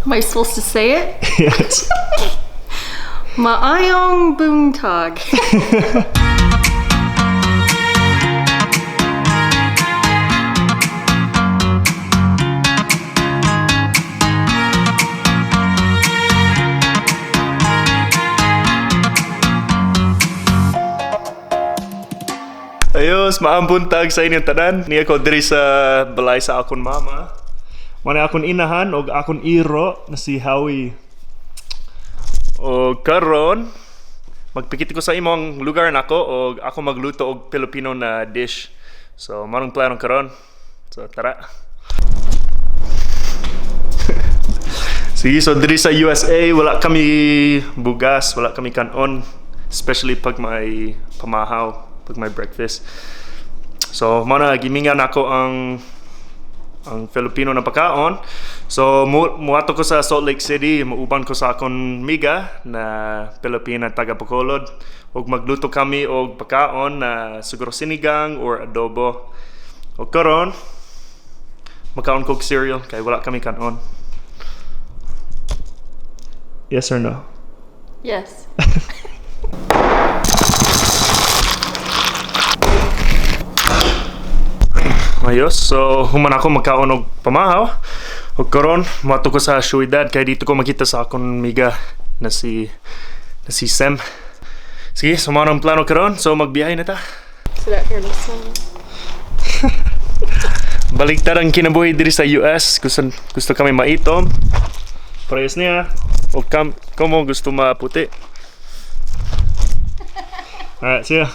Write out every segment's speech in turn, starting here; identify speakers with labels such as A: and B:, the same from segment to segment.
A: Am I supposed to say it?
B: Yes.
A: Maayong buntag.
B: Ayos, maambuntag sa inyong tanan. Niya ko diri sa balay sa akon mama. Muna akon inahan o akon iro na si Howie. O karon, magpikit ko sa imong lugar nako o ako magluto og Filipino na dish. So, manong plano karon. So, tara. Sige, so diri sa USA, wala kami bugas, wala kami kanon. Especially pag may pamahaw, pag may breakfast. So, mana gimingan ako ang Filipino na pagkaon. So, muato ko sa Salt Lake City, muuban ko sa akong miga na Pilipina taga Bacolod. Og magluto kami og pagkaon na siguro sinigang or adobo. O karon, makaon ko og cereal kay wala kami kanon. Yes or no?
A: Yes.
B: Ayos, so human ako magkaon og pamahaw. O karon, mato ko sa syudad kay dito ko makita sa akong miga na si Sem. Sige, so ang plano karon. So magbiyahe na ta.
A: So that here looks
B: Baliktad ang kinabuhi diri sa US. Gusto kami maitom. Parehas niya. O kamo gusto maputi. Alright, see ya.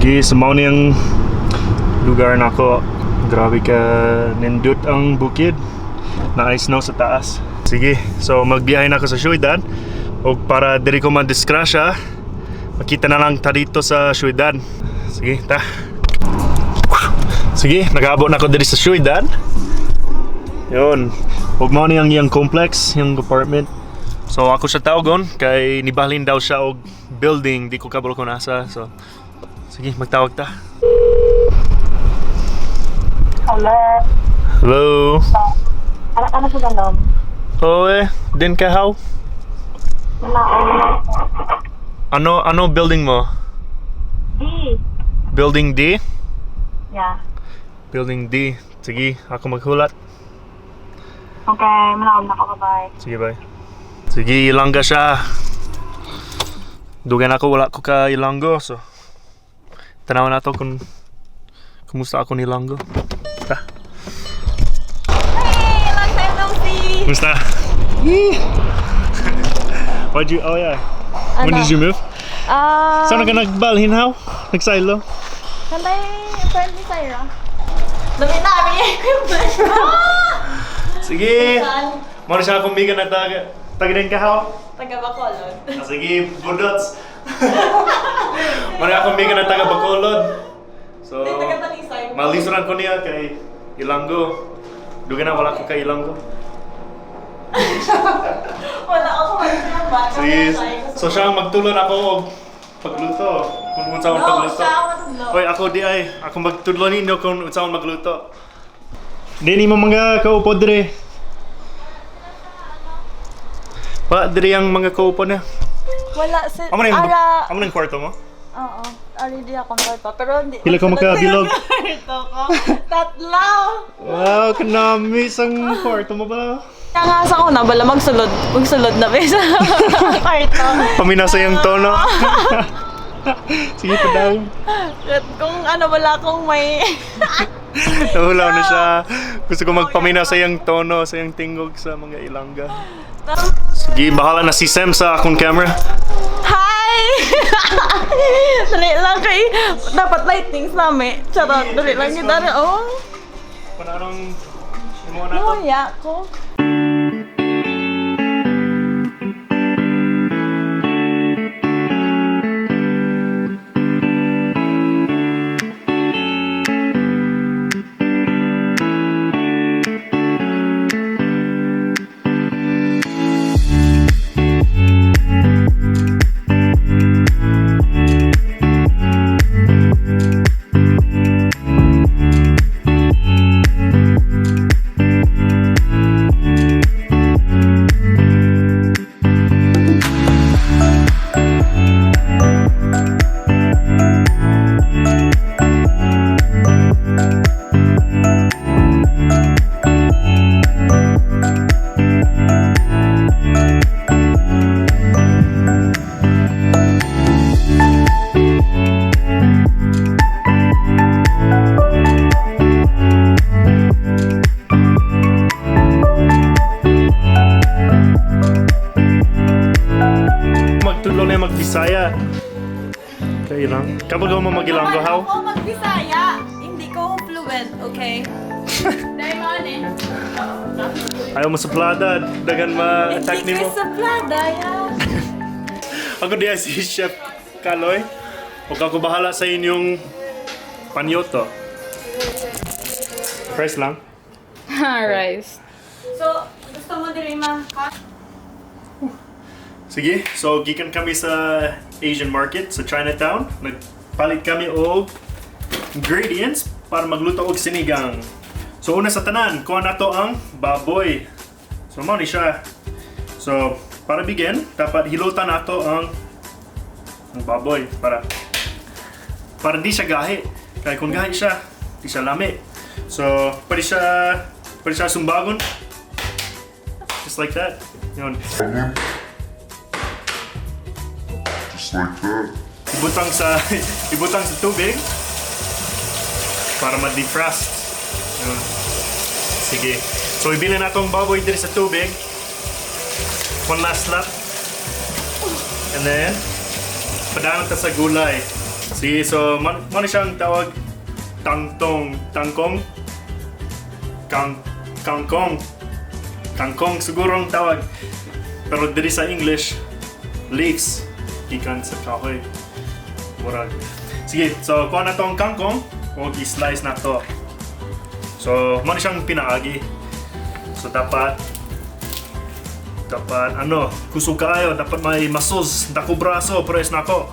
B: Sige, sumaw niyang lugar na ako. Grabe ka nindot ang bukid. Na-ice snow sa taas. Sige, so magbiyahe na ako sa syudad. O para diri ko madiskrasya, makita na lang ta dito sa syudad. Sige, ta. Sige, nag-aabot na ako diri sa syudad. Yun. Huwag mo niyang yung complex, yung apartment. So ako siya tawagon kay nibalhin daw siya og building. Di ko kabalo kung nasa. So, sige, magtawag ta.
C: Hello.
B: Hello.
C: Ano sa ganon?
B: Oo din ka how? Ano building mo?
C: D.
B: Building D?
C: Yeah.
B: Building D. Sige, ako maghulat.
C: Okay, manawag na ako, bye.
B: Sige, bye. Sige, Ilonggo siya. Dugan ako, wala ko ka Ilonggo, so tanawan nato kung kumusta ako ni Ilonggo. Ta.
C: Hey, long time no see!
B: Kumusta? Oh yeah. When
C: Ano?
B: did you move? Saan ka nagbalhin how? Nagsilo?
C: Kantay, friend ni Syra. Dami namin yung equipment.
B: Sige!
C: Saan?
B: Muna siya akong miga na taga din ka how?
C: Taga Bacolod.
B: Sige, budots! Muna akong miga na taga Bacolod. So,
C: Hindi, taga Talisay.
B: malisuran ko niya kay Ilonggo. Dugan na wala ko kay Ilonggo.
C: Wala ako mag-siyang ba?
B: Sige, so siya ang magtulon ako og pagluto. Kung unsa man
C: No,
B: pagluto.
C: siya matudlo.
B: Hoy, ako di ay. Ako magtudlo ninyo kung unsa man magluto. Di mo mga kaupo dire. Pa, dire ang mga kaupo na.
C: Wala si...
B: Amo na yung,
C: Ara...
B: amo na yung kwarto mo?
C: Oo. Already akong torto. Pero hindi...
B: Pila ka magkabilog?
C: Ito ko. Tatlo!
B: Wow, kanami sang kwarto mo ba?
C: Kaya nga sa una, bala magsulod na ba sa kwarto.
B: Paminasa yung tono. Sige, padaw.
C: Kung ano, wala akong may...
B: Nahulaw na siya. Gusto ko magpamina sa yung tono, sa yung tingog sa mga Ilongga. Sige, bahala na si Sem sa akong camera.
C: Hi! Dali lang kay... Dapat lightings namin. Charot, dali lang yung dari. Oh,
B: Panarong imo na to.
C: luya ko.
B: Bisaya. Kaya lang. Kapag mo mag-Ilonggo, how?
C: Ako mag-Bisaya. Hindi ko fluent, okay? Dahil mo
B: Ayaw mo sa plada. Dagan ma-attack
C: Hindi
B: ni
C: ko
B: mo.
C: sa plada, yan.
B: Ako diya si Chef Kaloy. Huwag ako bahala sa inyong panyoto. Price lang.
A: Rice.
C: So, gusto mo din ma?
B: Sige, so gikan kami sa Asian market sa Chinatown. Nagpalit kami og ingredients para magluto og sinigang. So una sa tanan, kuha na to ang baboy. So mao ni siya. So para begin, dapat hilutan nato ang baboy para di siya gahi. Kaya kung gahi siya, di siya lami. So pwede siya sumbagon. Just like that. Yun.
D: Just like that.
B: Ibutang sa tubig para ma-defrost. Yun. Sige. So ibilin na itong baboy dito sa tubig. One last lap. And then padaan ta sa gulay. Sige, so mo siyang tawag kangkong. Kangkong siguro ang tawag. Pero diri sa English, leaves. Ikan sa kahoy. Murag. Sige, so kuha na tong kangkong o i-slice na to. So, mo siyang pinaagi. So dapat kusog kaayo, dapat may masos, dako braso, press na ako.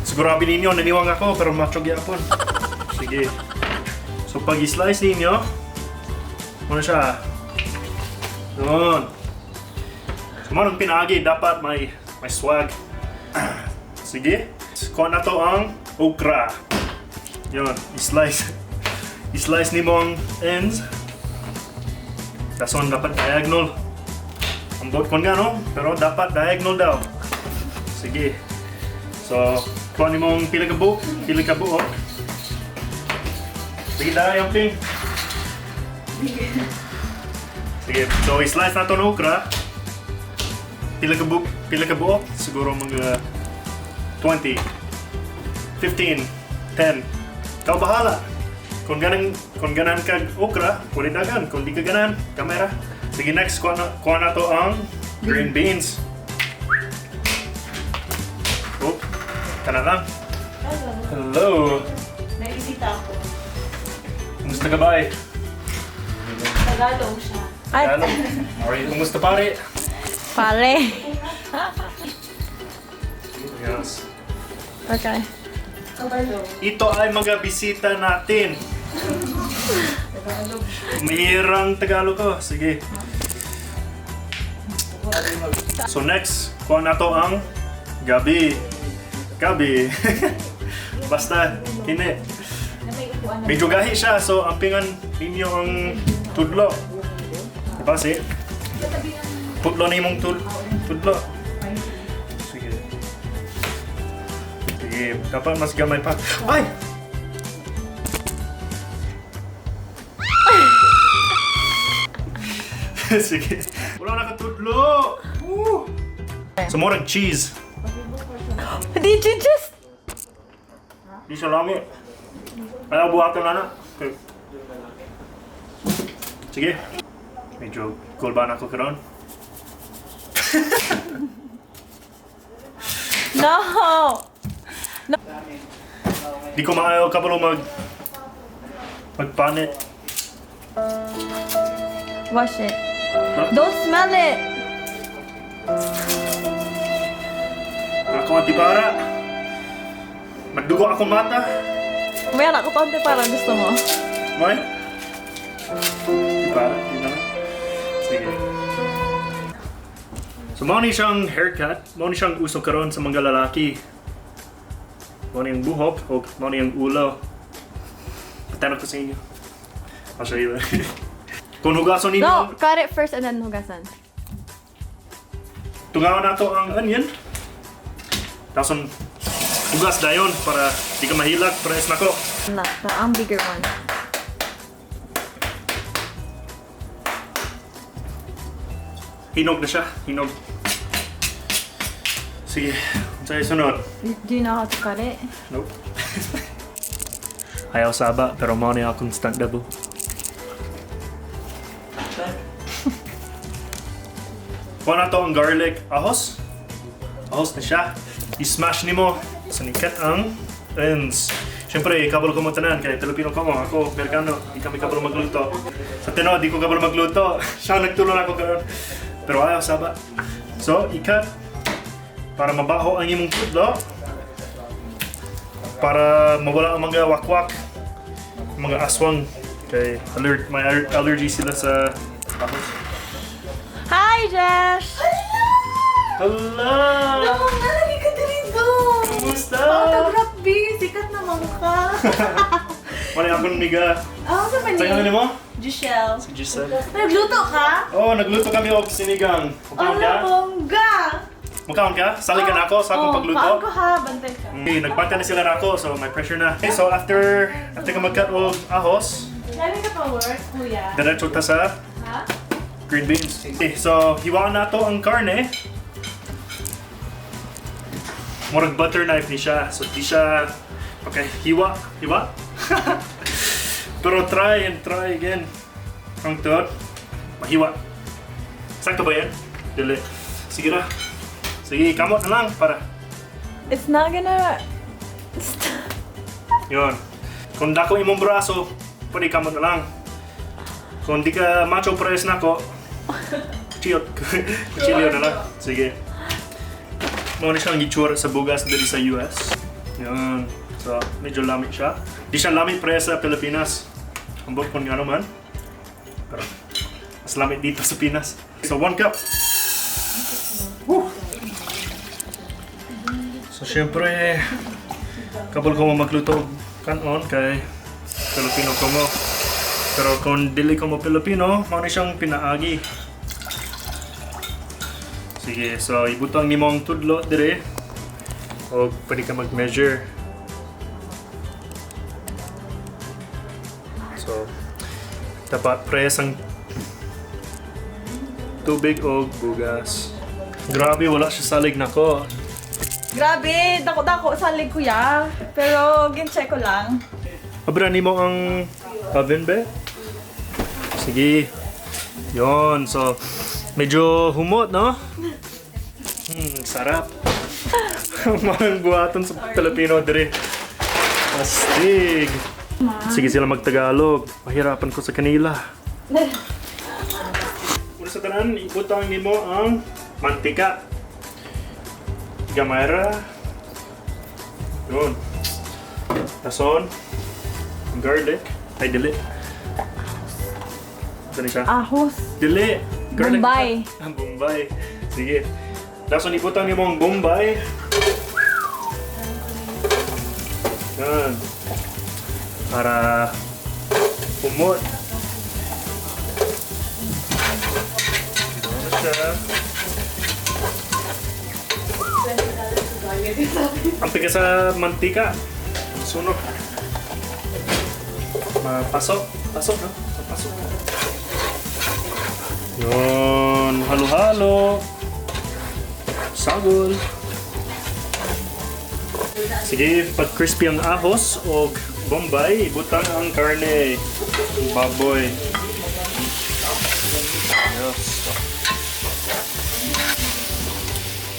B: Siguro abin ninyo, naniwang ako, pero macho gyapon. Sige. So pag i-slice ninyo, ano siya? Doon. So mo nang pinaagi, dapat may swag. Sige. Kuha na to ang okra. Yun, i-slice. I-slice ni mo ang ends. Dason dapat diagonal. Ang bot kon nga no, pero dapat diagonal daw. Sige. So, kuha ni mong pila ka buo. Sige dahil yung ping. Sige, so i-slice na ito ng okra. Pila ka buo. Siguro mga 20, 15, 10. Kau bahala. Kung ganan ka okra, pwede dagan. Kung di ka ganan, kamera. Sige, next, kuha na to ang green beans. Oh, kana lang. Hello.
C: Naisita ako.
B: Kumusta ka ba eh?
C: Tagalog siya.
B: Tagalog? Alright, kumusta pare?
C: Pare.
B: Yes.
C: Okay.
B: Ito ay mga bisita natin. Mahirang Tagalog ko. Sige. So next, kuha na to ang gabi. Basta, kini. Medyo gahi siya, so ampingan ninyo ang tudlo. Diba si? Putlo na yung tudlo. Sige. Sige, dapat mas gamay pa. Ay! Sige. Wala na katudlo! Woo! So, murag cheese.
C: Did you just...
B: Di siya lami. Ayaw buhatan na na. Okay. Sige. Medyo cool ba na ako karon?
C: No!
B: Di ko maayaw kabalo magpanit.
C: Wash it. Don't smell it!
B: Ako ang tibara. Magdugo akong mata.
C: May anak ko konti para gusto mo.
B: May? Tibara? Di na. Sige. So, mao ni siyang haircut. Mao ni siyang uso karon sa mga lalaki. Mao ni ang buhok o mao ni ang ulo. Patanong ko sa inyo. I'll show you. Kung hugason ninyo,
A: No, cut it first and then hugasan.
B: tungawan na to ang onion. Tapos hugas dayon para di ka mahilak. Press na ko.
A: Not the bigger one.
B: Hinog na siya. Hinog. Sige, sa'yo sunod.
C: Do you know how to cut it?
B: Nope. Ayaw saba, pero mo na akong stunt double. Kuha na to ang garlic. Ahos? Ahos na siya. I-smash ni mo. Sanikat ang ends. Siyempre, kabalo ko mo tanan. Kaya Pilipino ko mo. Ako, Amerikano. Di kami kabalo magluto. Sa Tino, di ko kabalo magluto. Siya nagtulong ako karon. Pero ayaw saba. So, ikat. Para mabaho ang imong tudlo. Para mawala ang mga wakwak. Mga aswang. Kay may allergy sila sa ahos.
C: Hi, Josh!
B: Hello!
C: Nalagi ka dito!
B: Kumusta?
C: Autograph, B! Sikat naman ka!
B: Wala akong miga.
C: Sa pa
B: Sa'yo
C: ni?
B: mo?
C: Giselle.
B: Si Giselle.
C: Nagluto ka?
B: Oo, nagluto kami og sinigang. Mukhaon ka?
C: bongga!
B: Mukhaon ka? Sali ka na ako sa akong pagluto?
C: Kaan ko ha, bantay ka.
B: Okay, nagbanta na sila na ako, so may pressure na. Okay, so after ka mag-cut og ahos,
C: Galing ka pa work, kuya?
B: diretso ta sa
C: Ha?
B: green beans. Okay, so hiwaan na to ang karne. Murag butter knife ni siya. So di siya okay, hiwa. Pero try and try again. Ang tuod, mahiwa. Sakto ba yan? Dili. Sige na. Sige, kamot na lang para.
C: It's not gonna...
B: Yun. Kung dako imong braso, pwede kamot na lang. Kung di ka macho press na ko, kuchilyo na lang. Sige. Muna siyang itsura sa bugas dito sa US. Yun. So, medyo lamig siya. Di siya lamig pre sa Pilipinas. Ambot kung ano man. Pero, mas lamig dito sa Pinas. So, 1 cup. Woo! So, syempre, kabul ko mo magluto kanon kay Pilipino ko mo. Pero kung dili ko mo Pilipino, muna siyang pinaagi. Sige, so ibutang ni mo ang tudlo dire. O pwede ka mag-measure. So, dapat press ang tubig o bugas. Grabe, wala siya salig na ko.
C: Grabe, dako-dako salig kuya. Pero gin-check ko lang.
B: Abra ni mo ang oven be? Sige. Yon, so medyo humot, no? Sarap. Mga buhaton sa Pilipino dire. Astig. Sige sila magtagalog. Mahirapan ko sa kanila. Una sa tanan, ibutang nimo ang mantika. Gamera. Yun. Tason. Garlic. Ay, dili. Ito na siya.
C: Ahos.
B: Dili. Garlic.
C: Bombay.
B: Ah, Bombay. Sige. Dason ibutang niyo mong Bombay. Yan. Para umot. Ano siya? Ang tigas sa mantika. Sunog. Mapasok. Pasok, no? Pasok. Yun. Halo-halo. Sagol. Sige, pag crispy ang ahos o Bombay, ibutang ang karne. Baboy. Yes.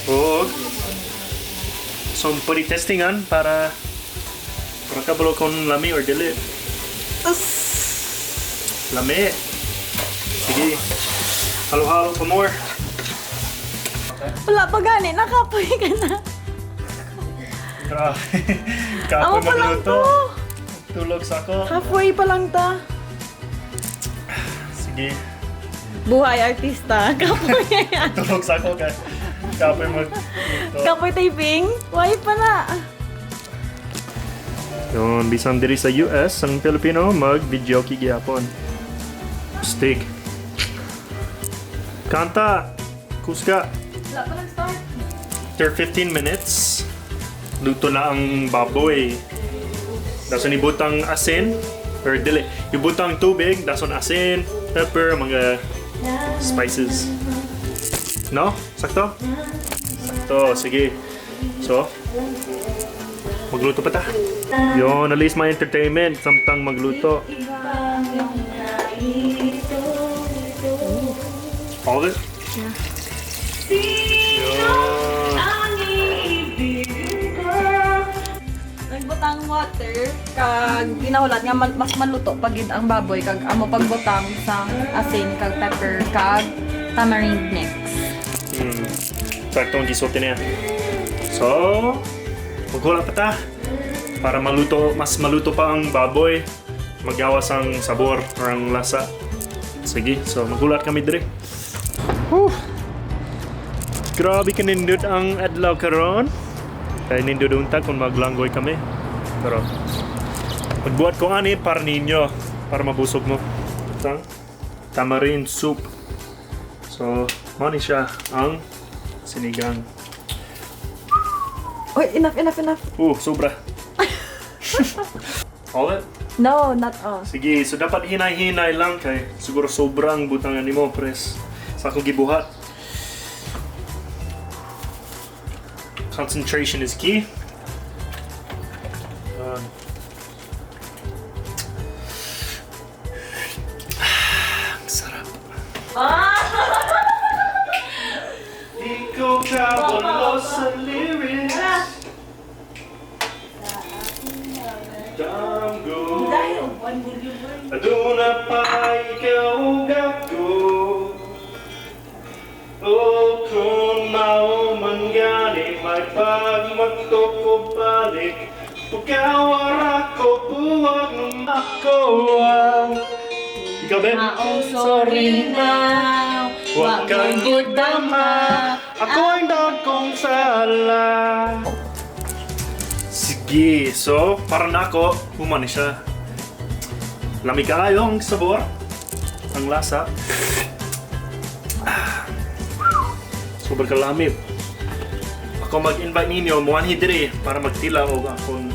B: O so, pwede testingan para kabalo kung lami or dili. Lami. Sige. Halo-halo pa more.
C: Wala pa gani, nakapoy ka na.
B: Grabe.
C: Amo
B: Kapoy
C: pa lang
B: magluto.
C: to.
B: Tulog sa ako.
C: Halfway pa lang ta.
B: Sige.
C: Buhay artista. Kapoy yan.
B: Tulog sa ako kay kapoy magluto.
C: Kapoy taping. Why pa na?
B: Yun, bisan diri sa US, ang Pilipino mag-video kigihapon. Steak. Kanta! Kuska!
C: Wala pa lang start.
B: After 15 minutes, luto na ang baboy. Dason ibutang asin, or dili, ibutang tubig, dason asin, pepper, mga spices. No? Sakto? to. Sige. So, magluto pa ta. Yun, at least may entertainment. Samtang magluto. All of it?
A: Yeah.
B: Yun.
C: Nagbutang water kag ginahulat nga mas maluto pagid ang baboy kag amo pagbutang sa asin kag pepper kag tamarind mix.
B: Saktong gisote na yan. So, magkulang pa ta. Para mas maluto pa ang baboy. Magawas ang sabor or ang lasa. Sige, so magulat kami dire. Whew. Grabe kanindot ang adlaw karon. Kaya nindot untag kung maglanggoy kami. Pero, magbuhat ko ani para ninyo. Para mabusog mo. Itang tamarind soup. So, mani siya ang sinigang.
C: Oy, enough.
B: Sobra. All it?
C: No, not all.
B: Sige, so dapat hinay-hinay lang kay siguro sobrang butangan nimo pres. Sa akong gibuhat. Concentration is key. Ang sarap. Di ko kabalo sa lyrics. Damgo. Aduna pa ikaw gato. O kung maumangani may pagmatok ko balik. Pagkawara ko buwag nung ako ang ikaw ba?
C: Sorry na.
B: Huwag kang gudama. Ako ang dakong sala. Sige, so para na ako, humani siya. Lamig kayo ang sabor, ang lasa. Sobrang kalamig. Ako mag-invite ninyo, muanhi dire para magtila o akong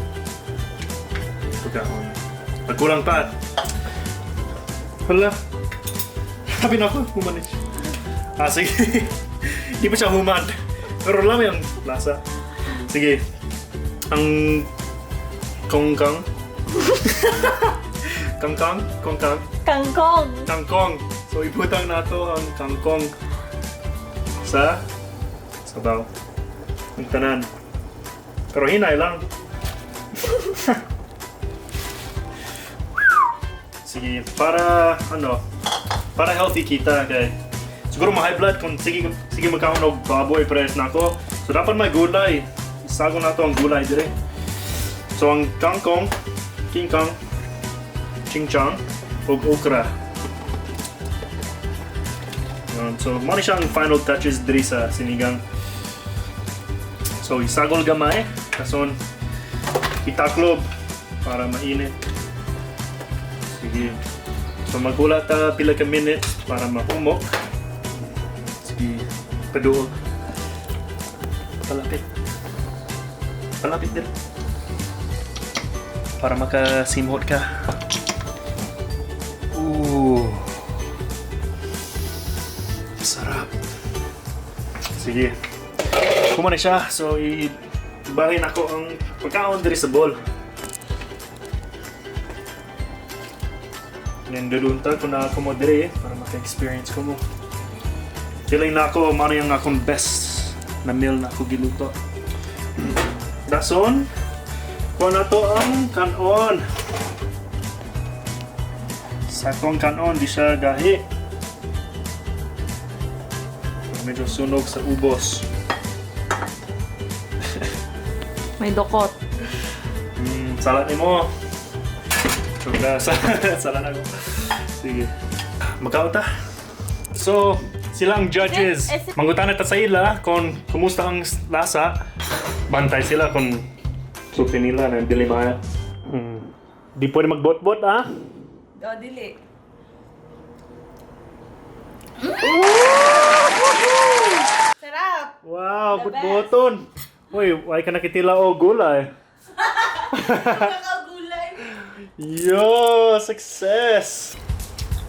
B: pagkaon. Pagkulang pa. Hala. Sabi na ako, humani siya. Sige. Di pa siya human. Pero lamig ang lasa. Sige. Ang kongkang. Kangkong. Kangkong. So ibutang nato ang kangkong sa sabaw. Ang tanan. Pero hinay lang. Sige, para healthy kita kay siguro ma-high blood kung sige magkaon og baboy press nako. So dapat may gulay. Isago na to ang gulay dire. So ang kangkong, kingkong, chingchang, ug okra. So mali siya ang final touches dire sa sinigang. So isagol gamay, kason itaklob para mainit. Sige. So magula ta pila ka minutes para mahumok. Sige, paduog. Palapit din. Para makasimhot ka. Sarap. Sige. Kumana siya. So, ibahin ako ang pagkaon diri sa bowl. Nindulunta ko na ako mo diri para maka-experience ko mo. Feeling na ako, mano yung akong best na meal na ako giluto. Dason, kuha na to ang kanon. Sakong kanon, di siya gahi. Medyo sunog sa ubos.
C: May dokot.
B: Salat ni mo. Sudah, salat ako. Sige. Magkaon ta. So, silang judges. Mangutan na ta sa ila kung kumusta ang lasa. Bantay sila kung suti nila na dili maya. Di pwede magbot-bot, ah?
C: Dili. Sarap!
B: Wow, bot-boton. Uy, why ka nakitila o gulay?
C: Nakagulay!
B: Yo, success!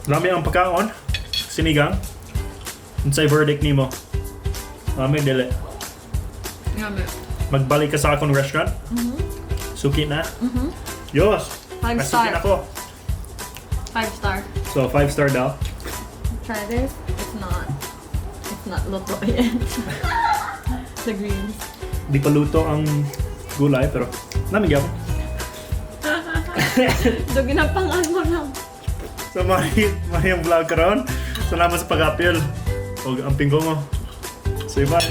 B: Lami ang pagkaon. Sinigang. Unsay verdict nimo? Lami dili.
C: Grabe.
B: Magbalik ka sa akong restaurant. Suki na. Yos!
C: 5
B: Masuki
C: star.
B: na ko.
C: 5 star.
B: So, 5-star daw.
C: Try this. It's not luto yet. The greens.
B: Di pa luto ang gulay, pero namigyan ko.
C: So, ginapangan mo lang.
B: So, may vlog karon. Salamat sa pag-apil. O ang pinggo mo. So, bye.